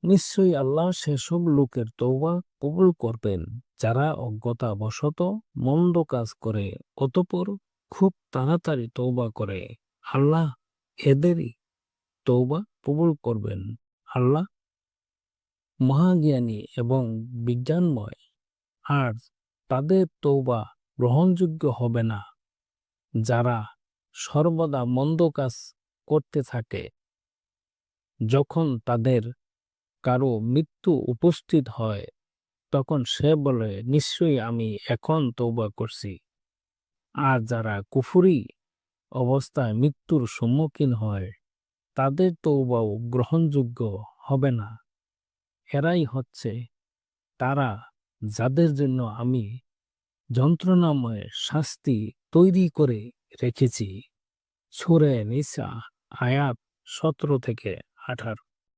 নিশ্চয়ই আল্লাহ সেসব লোকের তওবা কবুল করবেন যারা অজ্ঞতাবশত মন্দ কাজ করে অতঃপর খুব তাড়াতাড়ি তওবা করে। আল্লাহ এদেরই তওবা কবুল করবেন। আল্লাহ মহাজ্ঞানী এবং বিজ্ঞানময়, আর তাদের তওবা গ্রহণযোগ্য হবে না যারা সর্বদা মন্দ কাজ করতে থাকে। যখন তাদের কারো মৃত্যু উপস্থিত হয় তখন সে বলে, নিশ্চয়ই আমি এখন তওবা করছি। আর যারা কুফরি অবস্থায় মৃত্যুর সম্মুখীন হয় তাদের তওবাও গ্রহণযোগ্য হবে না। এরাই হচ্ছে তারা যাদের জন্য আমি যন্ত্রণাময় শাস্তি তৈরি করে রেখেছি। সূরা নিসা আয়াত 17 থেকে 18।